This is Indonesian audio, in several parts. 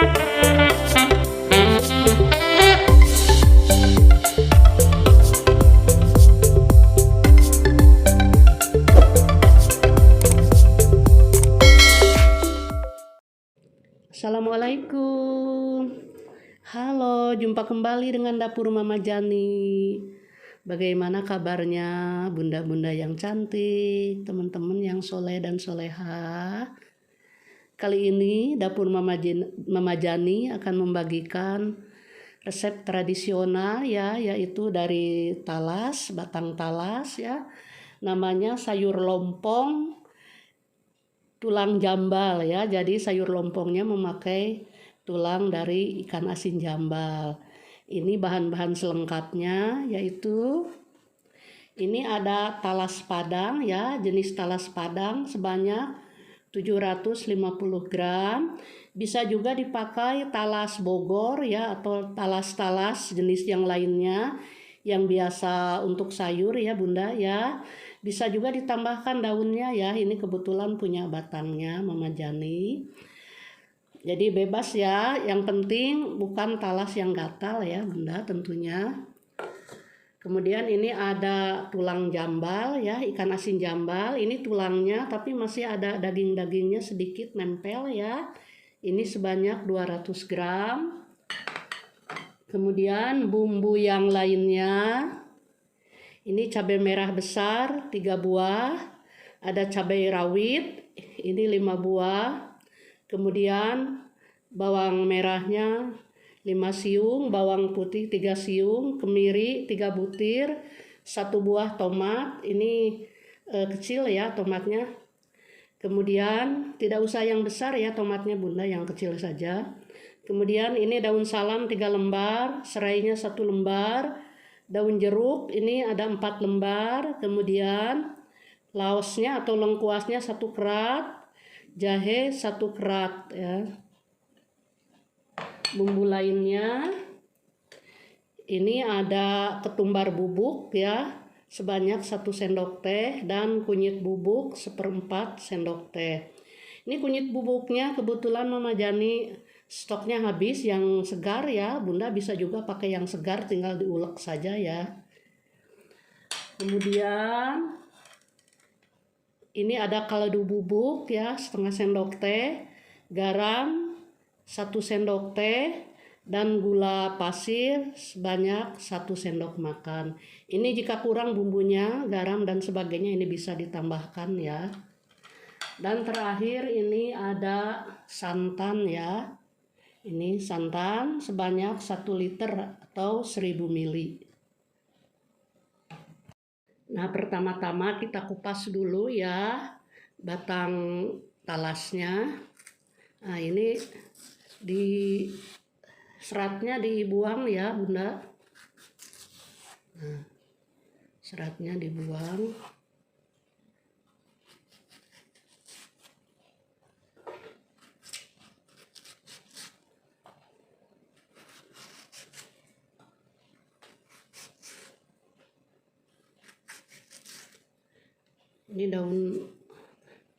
Assalamualaikum. Halo, jumpa kembali dengan Dapur Mama Jani. Bagaimana kabarnya bunda-bunda yang cantik, teman-teman yang soleh dan soleha? Kali ini Dapur Mama Jani akan membagikan resep tradisional ya, yaitu dari talas, batang talas ya. Namanya sayur lompong tulang jambal ya. Jadi sayur lompongnya memakai tulang dari ikan asin jambal. Ini bahan-bahan selengkapnya, yaitu ini ada talas padang ya, jenis talas padang sebanyak 750 gram. Bisa juga dipakai talas Bogor ya, atau talas-talas jenis yang lainnya yang biasa untuk sayur ya bunda ya. Bisa juga ditambahkan daunnya ya, ini kebetulan punya batangnya Mama Jani. Jadi bebas ya, yang penting bukan talas yang gatal ya bunda tentunya. Kemudian ini ada tulang jambal ya, ikan asin jambal. Ini tulangnya tapi masih ada daging-dagingnya sedikit nempel ya. Ini sebanyak 200 gram. Kemudian bumbu yang lainnya. Ini cabai merah besar 3 buah, ada cabai rawit, ini 5 buah, kemudian bawang merahnya 5 siung, bawang putih 3 siung, kemiri 3 butir, 1 buah tomat, ini kecil ya tomatnya. Kemudian tidak usah yang besar ya tomatnya bunda, yang kecil saja. Kemudian ini daun salam 3 lembar, serainya 1 lembar. Daun jeruk ini ada 4 lembar, kemudian laosnya atau lengkuasnya 1 kerat, jahe 1 kerat ya. Bumbu lainnya ini ada ketumbar bubuk ya, sebanyak 1 sendok teh dan kunyit bubuk 1/4 sendok teh. Ini kunyit bubuknya kebetulan Mama Jani stoknya habis yang segar ya, bunda bisa juga pakai yang segar, tinggal diulek saja ya. Kemudian ini ada kaldu bubuk ya, 1/2 sendok teh, garam 1 sendok teh, dan gula pasir sebanyak 1 sendok makan. Ini jika kurang bumbunya, garam dan sebagainya ini bisa ditambahkan ya. Dan terakhir ini ada santan ya. Ini santan sebanyak 1 liter atau 1000 ml. Nah, pertama-tama kita kupas dulu ya batang talasnya. Nah, ini seratnya dibuang ya bunda. Nah, seratnya dibuang. Ini daun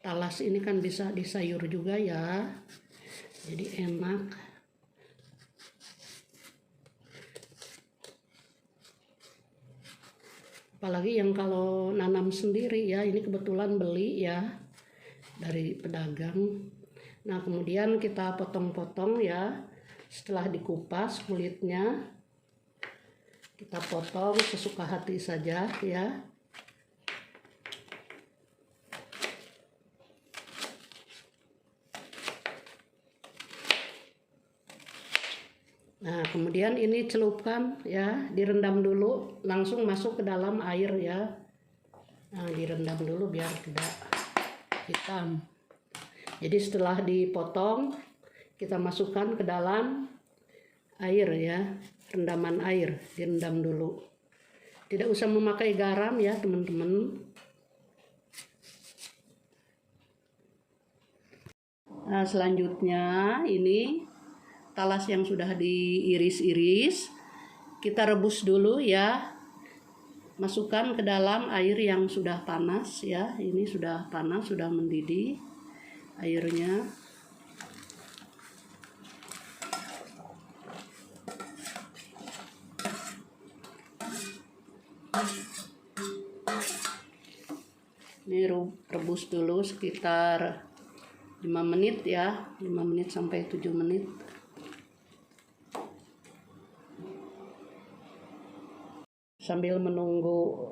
talas ini kan bisa disayur juga ya, jadi enak. Apalagi yang kalau nanam sendiri ya, ini kebetulan beli ya dari pedagang. Nah, kemudian kita potong-potong ya, setelah dikupas kulitnya kita potong sesuka hati saja ya. Nah, kemudian ini celupkan ya, direndam dulu, langsung masuk ke dalam air ya. Nah, direndam dulu biar tidak hitam. Jadi setelah dipotong, kita masukkan ke dalam air ya, rendaman air, direndam dulu. Tidak usah memakai garam ya teman-teman. Nah, selanjutnya ini talas yang sudah diiris-iris kita rebus dulu ya, masukkan ke dalam air yang sudah panas ya. Ini sudah panas, sudah mendidih airnya. rebus dulu sekitar 5 menit ya, 5 menit sampai 7 menit. Sambil menunggu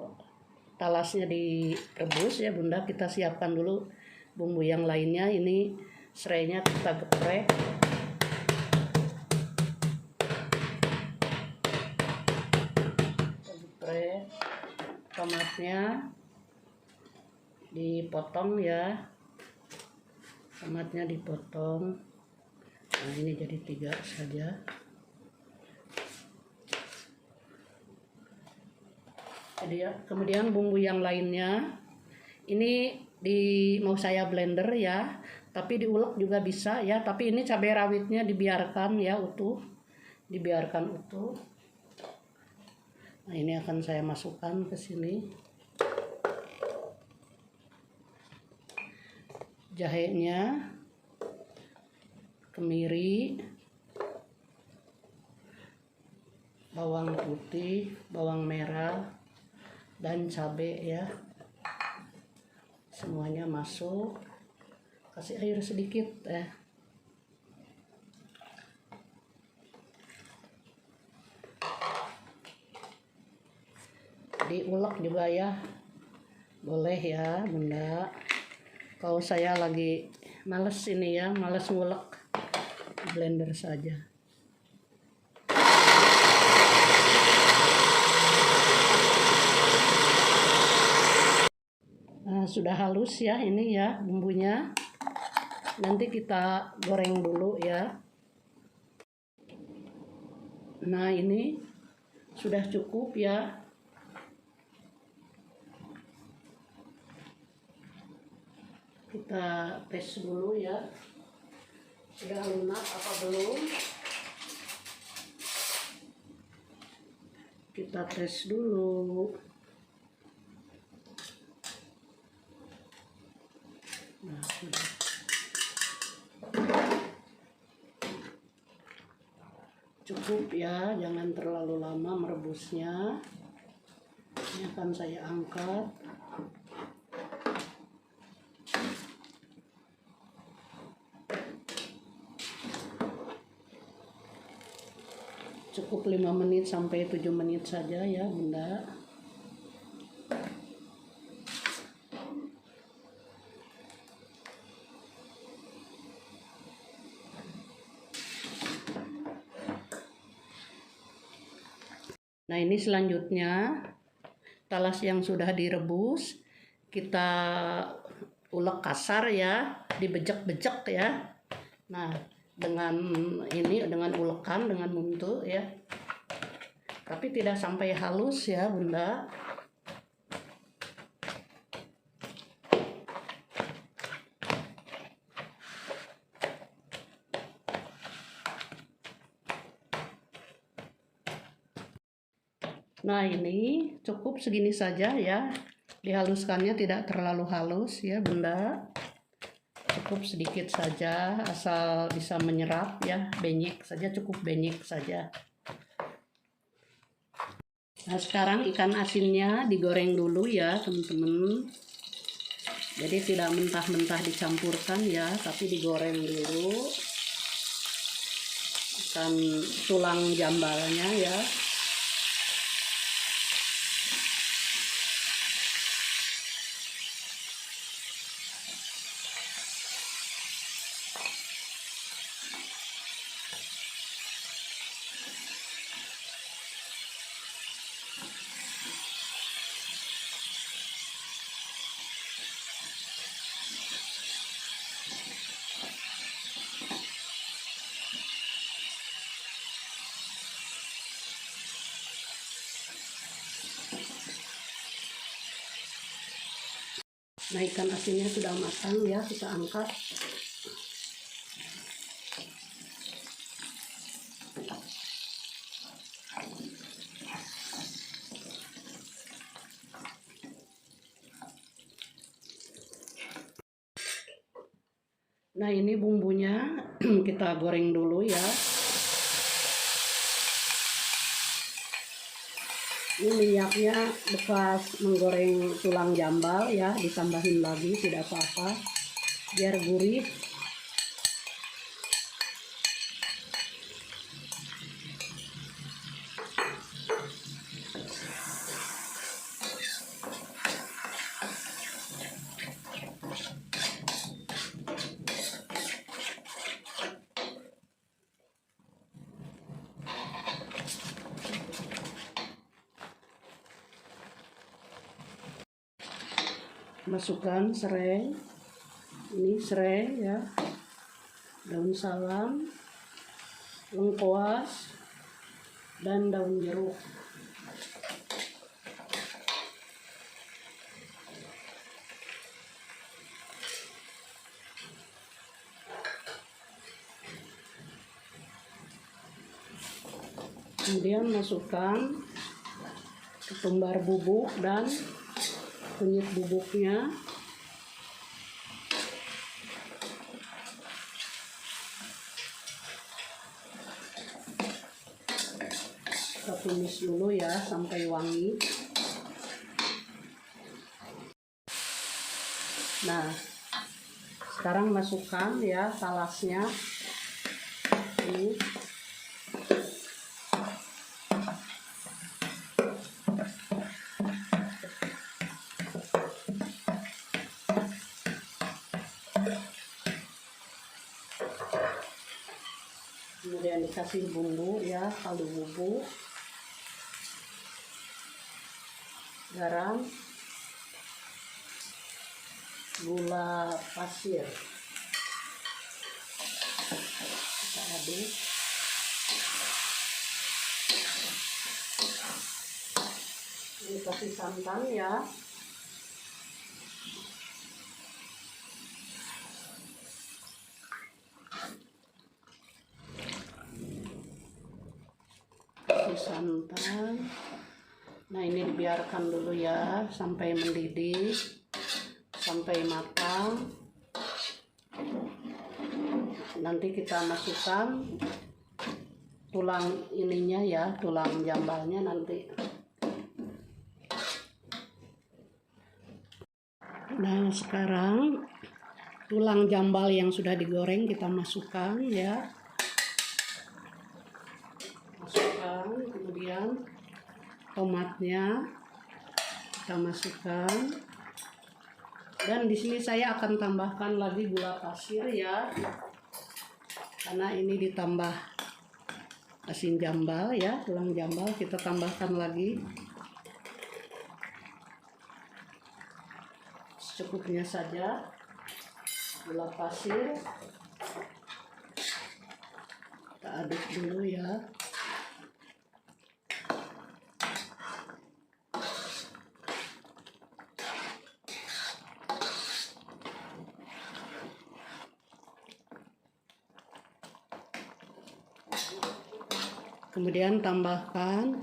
talasnya direbus ya Bunda, kita siapkan dulu bumbu yang lainnya. Ini serainya kita geprek. Tomatnya dipotong ya, tomatnya dipotong. Nah ini jadi 3 saja. Jadi ya, kemudian bumbu yang lainnya ini mau saya blender ya, tapi diulek juga bisa ya, tapi ini cabai rawitnya dibiarkan ya utuh, dibiarkan utuh. Nah ini akan saya masukkan ke sini. Jahenya, kemiri, bawang putih, bawang merah, dan cabai ya. Semuanya masuk. Kasih air sedikit ya. Diulek juga ya, boleh ya Bunda. Kalau saya lagi males ini ya, males ngulek, blender saja. Nah sudah halus ya ini ya bumbunya. Nanti kita goreng dulu ya. Nah ini sudah cukup ya. Kita tes dulu ya, sudah lunak apa belum. Kita tes dulu. Nah sudah. Cukup ya, jangan terlalu lama merebusnya. Ini akan saya angkat. Cukup 5 menit sampai 7 menit saja ya Bunda. Nah ini selanjutnya talas yang sudah direbus kita ulek kasar ya, dibejek-bejek ya. Nah dengan ini, dengan ulekan, dengan muntu ya, tapi tidak sampai halus ya Bunda. Nah ini cukup segini saja ya, dihaluskannya tidak terlalu halus ya Bunda, cukup sedikit saja asal bisa menyerap ya, benyek saja, cukup benyek saja. Nah sekarang ikan asinnya digoreng dulu ya teman-teman, jadi tidak mentah-mentah dicampurkan ya, tapi digoreng dulu ikan tulang jambalnya ya. Nah ikan asinnya sudah matang ya, kita angkat. Nah ini bumbunya kita goreng dulu ya. Ini minyaknya bekas menggoreng tulang jambal ya, ditambahin lagi tidak apa-apa biar gurih. Masukkan serai, ini serai ya, daun salam, lengkuas, dan daun jeruk. Kemudian masukkan ketumbar bubuk dan kunyit bubuknya. Kita tumis dulu ya sampai wangi. Nah, sekarang masukkan ya talasnya. Ini kemudian dikasih bumbu ya, kaldu bubuk, garam, gula pasir. Kita aduk. Ini kasih santan ya. Santan. Nah, ini dibiarkan dulu ya sampai mendidih, sampai matang. Nanti kita masukkan tulang ininya ya, tulang jambalnya nanti. Nah, sekarang tulang jambal yang sudah digoreng kita masukkan ya. Kemudian tomatnya kita masukkan, dan di sini saya akan tambahkan lagi gula pasir ya, karena ini ditambah asin jambal ya, tulang jambal kita tambahkan lagi secukupnya saja gula pasir. Kita aduk dulu ya. Kemudian tambahkan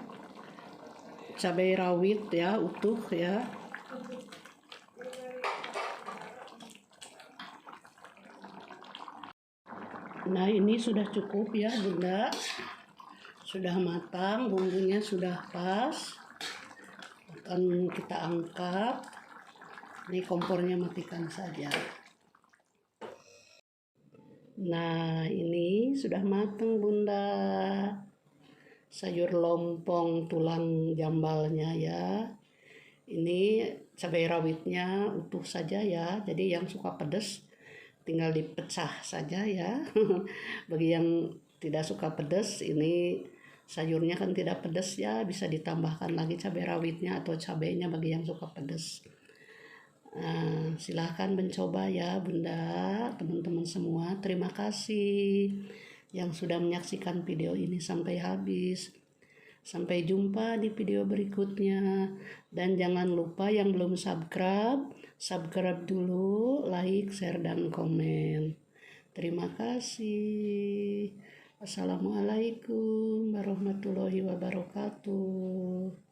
cabai rawit ya, utuh ya. Nah, ini sudah cukup ya Bunda, sudah matang, bumbunya sudah pas. Akan kita angkat. Ini kompornya matikan saja. Nah, ini sudah matang Bunda, sayur lompong tulang jambalnya ya. Ini cabai rawitnya utuh saja ya, jadi yang suka pedas tinggal dipecah saja ya. Bagi yang tidak suka pedas, ini sayurnya kan tidak pedas ya, bisa ditambahkan lagi cabai rawitnya atau cabainya bagi yang suka pedas. Silahkan mencoba ya Bunda, teman-teman semua. Terima kasih yang sudah menyaksikan video ini sampai habis. Sampai jumpa di video berikutnya. Dan jangan lupa yang belum subscribe dulu, like, share, dan komen. Terima kasih. Assalamualaikum warahmatullahi wabarakatuh.